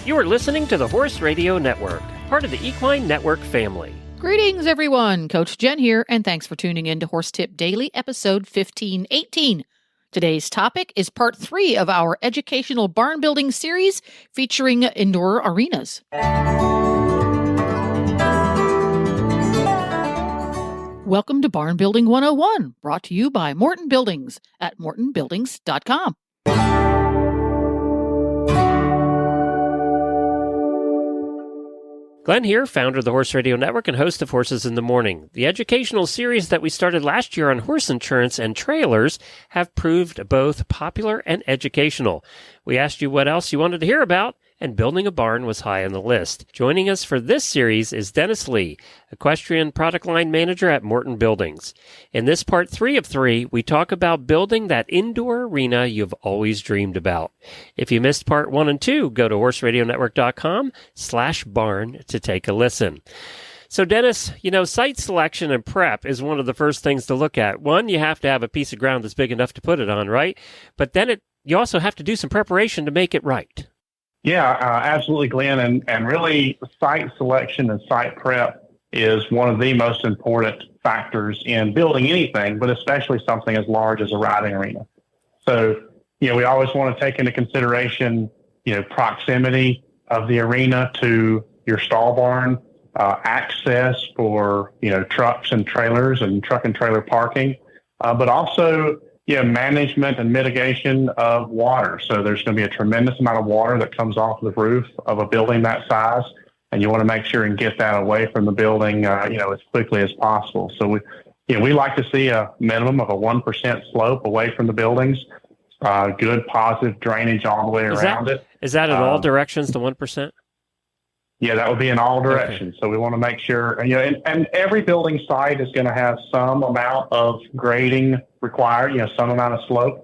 You are listening to the Horse Radio Network, part of the Equine Network family. Greetings, everyone. Coach Jen here, and thanks for tuning in to Horse Tip Daily, episode 1518. Today's topic is part 3 of our educational barn building series featuring indoor arenas. Welcome to Barn Building 101, brought to you by Morton Buildings at mortonbuildings.com. Glenn here, founder of the Horse Radio Network and host of Horses in the Morning. The educational series that we started last year on horse insurance and trailers have proved both popular and educational. We asked you what else you wanted to hear about, and building a barn was high on the list. Joining us for this series is Dennis Lee, equestrian product line manager at Morton Buildings. In this part 3 of 3, we talk about building that indoor arena you've always dreamed about. If you missed part 1 and 2, go to horseradionetwork.com/barn to take a listen. So Dennis, site selection and prep is one of the first things to look at. One, you have to have a piece of ground that's big enough to put it on, right? But then you also have to do some preparation to make it right. Yeah, absolutely, Glenn. And really, site selection and site prep is one of the most important factors in building anything, but especially something as large as a riding arena. So, we always want to take into consideration, proximity of the arena to your stall barn, access for, trucks and trailers and truck and trailer parking, but also management and mitigation of water. So there's going to be a tremendous amount of water that comes off the roof of a building that size, and you want to make sure and get that away from the building, as quickly as possible. So we like to see a minimum of a 1% slope away from the buildings, good positive drainage all the way around it. Is that in all directions, the 1%? Yeah, that would be in all directions. Okay. So we want to make sure, and every building site is going to have some amount of grading required, some amount of slope.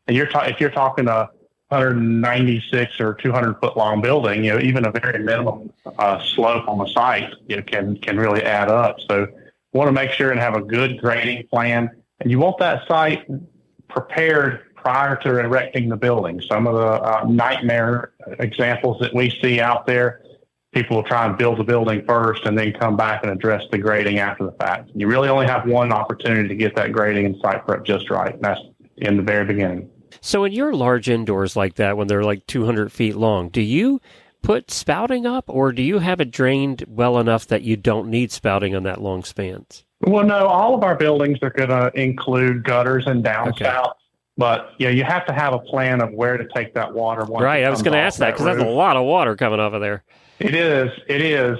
And if you're talking a 196 or 200 foot long building, even a very minimum slope on the site, can really add up. So we want to make sure and have a good grading plan. And you want that site prepared prior to erecting the building. Some of the nightmare examples that we see out there, people will try and build the building first and then come back and address the grading after the fact. You really only have one opportunity to get that grading and site prep just right, and that's in the very beginning. So in your large indoors like that, when they're like 200 feet long, do you put spouting up, or do you have it drained well enough that you don't need spouting on that long spans? Well, no, all of our buildings are going to include gutters and downspouts. But you have to have a plan of where to take that water. Right, I was going to ask that because that's a lot of water coming off of there. It is.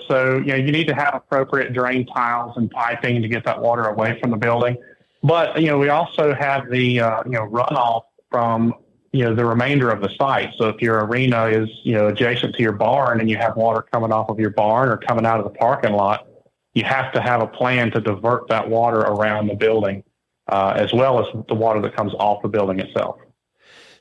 So, you need to have appropriate drain tiles and piping to get that water away from the building. But, we also have the, runoff from, the remainder of the site. So if your arena is, adjacent to your barn and you have water coming off of your barn or coming out of the parking lot, you have to have a plan to divert that water around the building, as well as the water that comes off the building itself.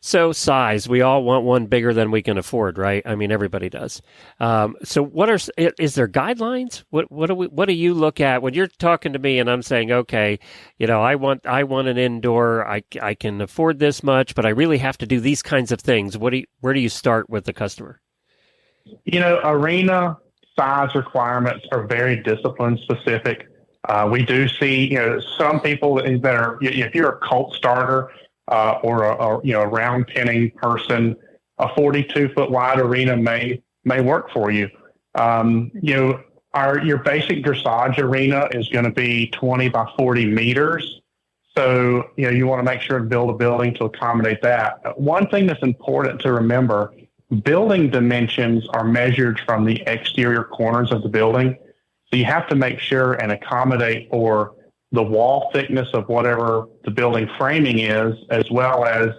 So size, we all want one bigger than we can afford, right? I mean, everybody does. So is there guidelines? What do you look at when you're talking to me and I'm saying, okay, I want an indoor, I can afford this much, but I really have to do these kinds of things. Where do you start with the customer? Arena size requirements are very discipline specific. We do see, some people that are, if you're a colt starter, or a round penning person, a 42-foot wide arena may work for you. Your basic dressage arena is going to be 20 by 40 meters. So, you want to make sure to build a building to accommodate that. One thing that's important to remember, building dimensions are measured from the exterior corners of the building. So you have to make sure and accommodate for the wall thickness of whatever the building framing is, as well as,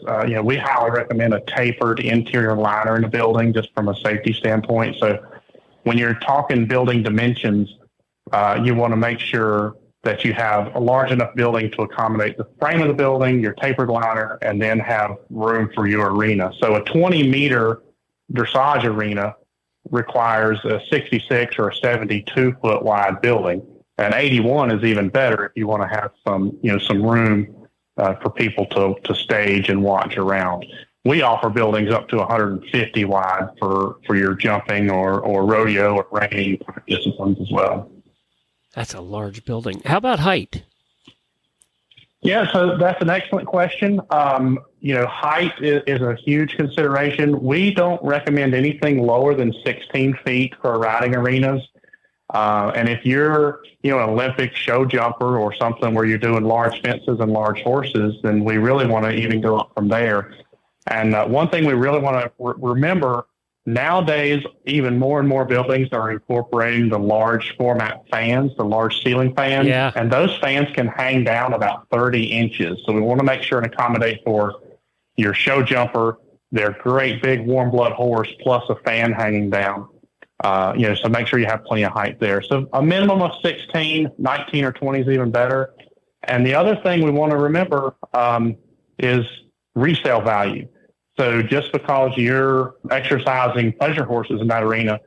we highly recommend a tapered interior liner in the building just from a safety standpoint. So when you're talking building dimensions, you want to make sure that you have a large enough building to accommodate the frame of the building, your tapered liner, and then have room for your arena. So a 20-meter dressage arena requires a 66 or a 72-foot wide building. And 81 is even better if you want to have some room for people to stage and watch around. we offer buildings up to 150 wide for your jumping or rodeo or reining disciplines as well. That's a large building. How about height? Yeah, so that's an excellent question. Height is a huge consideration. We don't recommend anything lower than 16 feet for riding arenas. And if you're, an Olympic show jumper or something where you're doing large fences and large horses, then we really want to even go up from there. And one thing we really want to remember, nowadays, even more and more buildings are incorporating the large format fans, the large ceiling fans. Yeah. And those fans can hang down about 30 inches. So we want to make sure and accommodate for your show jumper, their great big warm blood horse, plus a fan hanging down. So make sure you have plenty of height there. So a minimum of 16, 19 or 20 is even better. And the other thing we want to remember is resale value. So just because you're exercising pleasure horses in that arena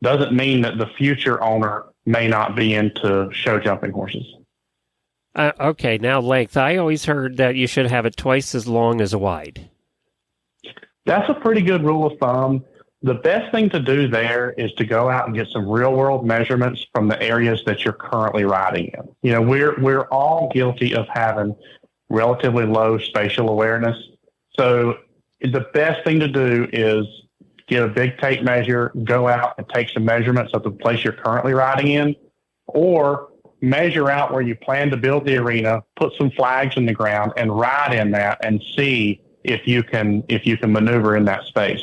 doesn't mean that the future owner may not be into show jumping horses. Okay, now length. I always heard that you should have it twice as long as wide. That's a pretty good rule of thumb. The best thing to do there is to go out and get some real world measurements from the areas that you're currently riding in. We're all guilty of having relatively low spatial awareness. So the best thing to do is get a big tape measure, go out and take some measurements of the place you're currently riding in, or measure out where you plan to build the arena, put some flags in the ground and ride in that and see if you can maneuver in that space.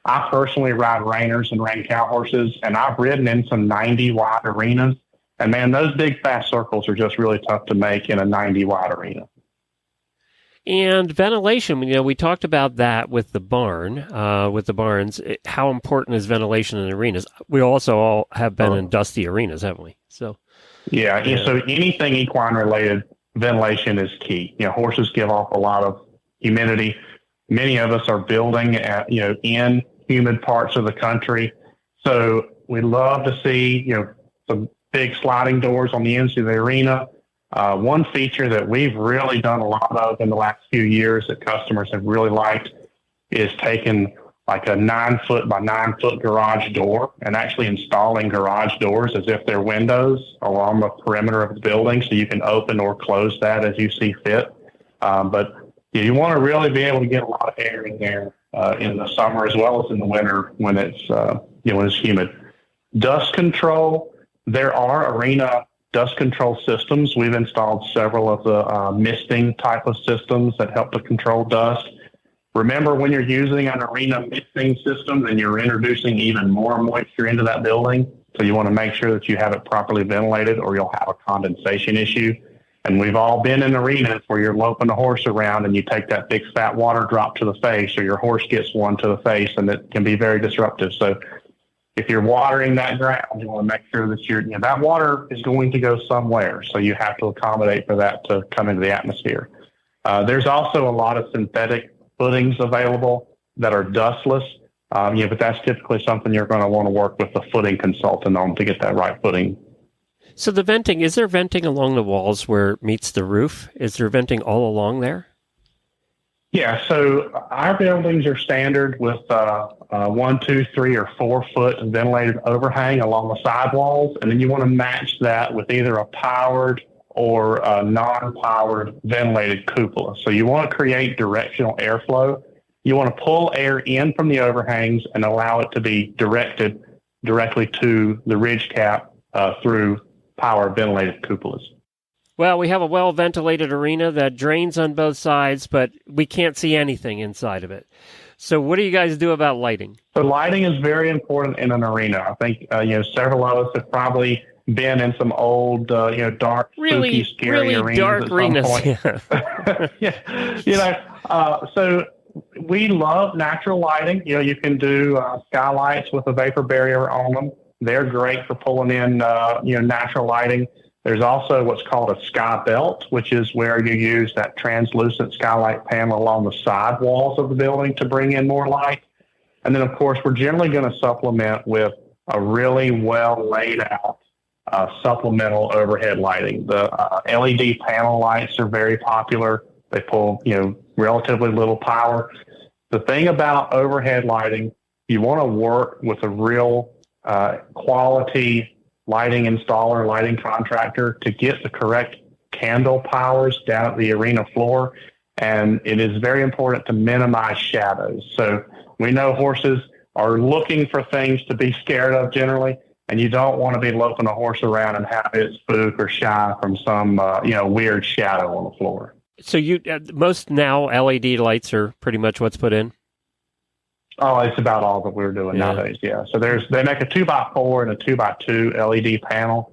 I personally ride reiners and rein cow horses, and I've ridden in some 90 wide arenas. And man, those big fast circles are just really tough to make in a 90 wide arena. And ventilation, we talked about that with the barns. How important is ventilation in arenas? We also all have been in dusty arenas, haven't we? So so anything equine related, ventilation is key. Horses give off a lot of humidity. Many of us are building at, in humid parts of the country. So we love to see, some big sliding doors on the ends of the arena. One feature that we've really done a lot of in the last few years that customers have really liked is taking like a 9-foot by 9-foot garage door and actually installing garage doors as if they're windows along the perimeter of the building, so you can open or close that as you see fit. But you want to really be able to get a lot of air in there in the summer as well as in the winter when it's humid. Dust control, there are arena dust control systems. We've installed several of the misting type of systems that help to control dust. Remember, when you're using an arena misting system, then you're introducing even more moisture into that building. So you want to make sure that you have it properly ventilated or you'll have a condensation issue. And we've all been in arenas where you're loping a horse around and you take that big fat water drop to the face, or your horse gets one to the face, and it can be very disruptive. So if you're watering that ground, you want to make sure that that water is going to go somewhere. So you have to accommodate for that to come into the atmosphere. There's also a lot of synthetic footings available that are dustless. But that's typically something you're going to want to work with a footing consultant on to get that right footing. So the venting, is there venting along the walls where it meets the roof? Is there venting all along there? Yeah, so our buildings are standard with 1, 2, 3, or 4 foot ventilated overhang along the sidewalls, and then you want to match that with either a powered or a non-powered ventilated cupola. So you want to create directional airflow. You want to pull air in from the overhangs and allow it to be directed directly to the ridge cap through power ventilated cupolas. Well, we have a well-ventilated arena that drains on both sides, but we can't see anything inside of it. So what do you guys do about lighting? So lighting is very important in an arena. I think, several of us have probably been in some old, dark, spooky, scary arenas dark at arenas. some point. Yeah. So we love natural lighting. You can do skylights with a vapor barrier on them. They're great for pulling in, natural lighting. There's also what's called a sky belt, which is where you use that translucent skylight panel along the side walls of the building to bring in more light. And then, of course, we're generally going to supplement with a really well laid out supplemental overhead lighting. The LED panel lights are very popular. They pull, relatively little power. The thing about overhead lighting, you want to work with a real quality lighting installer, lighting contractor to get the correct candle powers down at the arena floor. And it is very important to minimize shadows. So we know horses are looking for things to be scared of generally, and you don't want to be loafing a horse around and have it spook or shy from some weird shadow on the floor. So most now LED lights are pretty much what's put in? Oh, it's about all that we're doing nowadays, yeah. So they make a 2x4 and a 2x2 LED panel.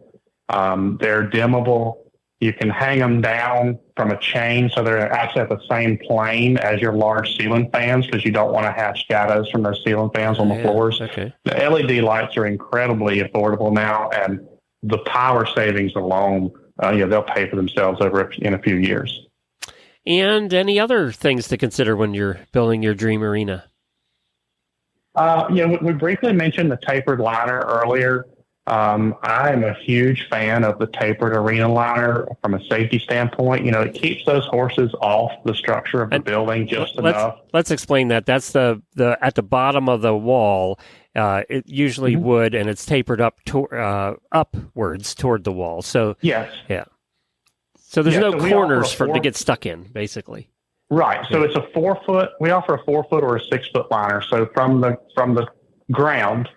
They're dimmable. You can hang them down from a chain, so they're actually at the same plane as your large ceiling fans, because you don't want to have shadows from those ceiling fans on the floors. Okay. The LED lights are incredibly affordable now, and the power savings alone, they'll pay for themselves in a few years. And any other things to consider when you're building your dream arena? We briefly mentioned the tapered liner earlier. I am a huge fan of the tapered arena liner from a safety standpoint. It keeps those horses off the structure of the building just enough. Let's explain that. That's the at the bottom of the wall. It usually wood, and it's tapered up upwards toward the wall. So yes, yeah. So there's no corners to get stuck in, basically. Right. So it's a 4 foot. We offer a 4 foot or a 6 foot liner. So from the ground,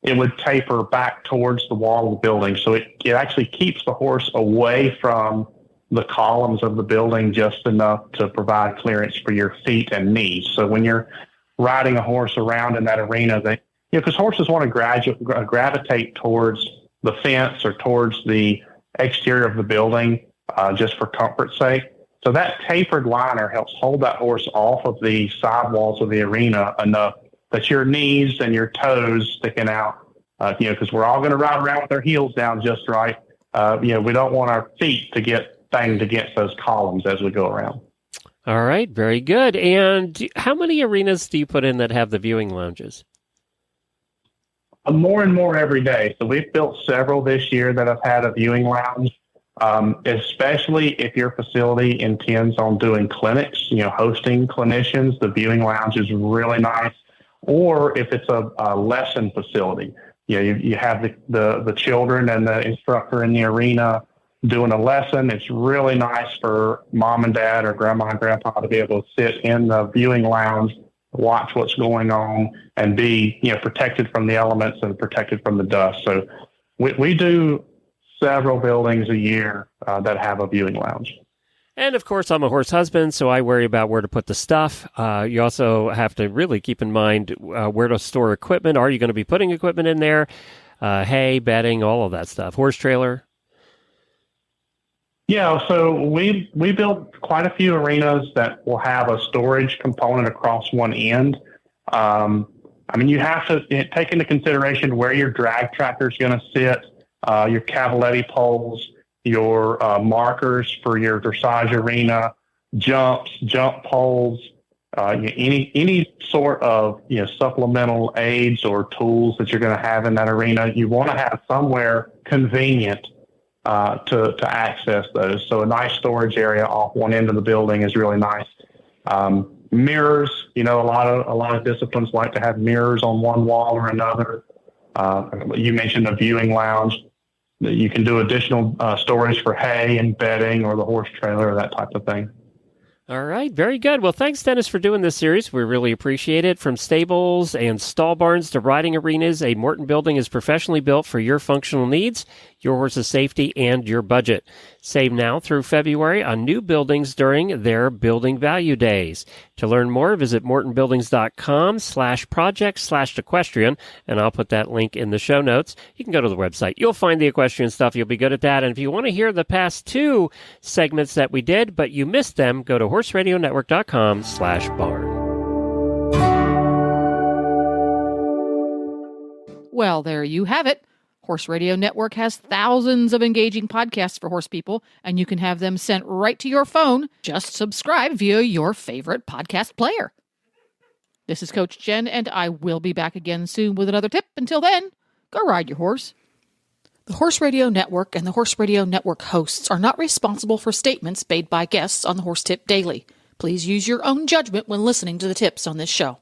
it would taper back towards the wall of the building. So it actually keeps the horse away from the columns of the building just enough to provide clearance for your feet and knees. So when you're riding a horse around in that arena, because horses want to gravitate towards the fence or towards the exterior of the building just for comfort's sake. So that tapered liner helps hold that horse off of the sidewalls of the arena enough that your knees and your toes sticking out, because we're all going to ride around with our heels down just right. We don't want our feet to get banged against those columns as we go around. All right, very good. And how many arenas do you put in that have the viewing lounges? More and more every day. So we've built several this year that have had a viewing lounge. Especially if your facility intends on doing clinics, hosting clinicians, the viewing lounge is really nice. Or if it's a lesson facility, you have the children and the instructor in the arena doing a lesson. It's really nice for mom and dad or grandma and grandpa to be able to sit in the viewing lounge, watch what's going on, and be protected from the elements and protected from the dust. So we do several buildings a year that have a viewing lounge. And of course, I'm a horse husband, so I worry about where to put the stuff. You also have to really keep in mind where to store equipment. Are you going to be putting equipment in there? Hay, bedding, all of that stuff. Horse trailer? Yeah, so we build quite a few arenas that will have a storage component across one end. You have to take into consideration where your drag tractor is going to sit, your cavaletti poles, your markers for your dressage arena, jump poles, any sort of supplemental aids or tools that you're going to have in that arena. You want to have somewhere convenient to access those. So a nice storage area off one end of the building is really nice. Mirrors, a lot of disciplines like to have mirrors on one wall or another. You mentioned the viewing lounge. You can do additional storage for hay and bedding or the horse trailer or that type of thing. All right, very good. Well, thanks, Dennis, for doing this series. We really appreciate it. From stables and stall barns to riding arenas, a Morton building is professionally built for your functional needs, your horse's safety, and your budget. Save now through February on new buildings during their Building Value Days. To learn more, visit mortonbuildings.com/project/equestrian, and I'll put that link in the show notes. You can go to the website. You'll find the equestrian stuff. You'll be good at that. And if you want to hear the past two segments that we did, but you missed them, go to horseradionetwork.com/barn. Well, there you have it. Horse Radio Network has thousands of engaging podcasts for horse people, and you can have them sent right to your phone. Just subscribe via your favorite podcast player. This is Coach Jen, and I will be back again soon with another tip. Until then, go ride your horse. The Horse Radio Network and the Horse Radio Network hosts are not responsible for statements made by guests on the Horse Tip Daily. Please use your own judgment when listening to the tips on this show.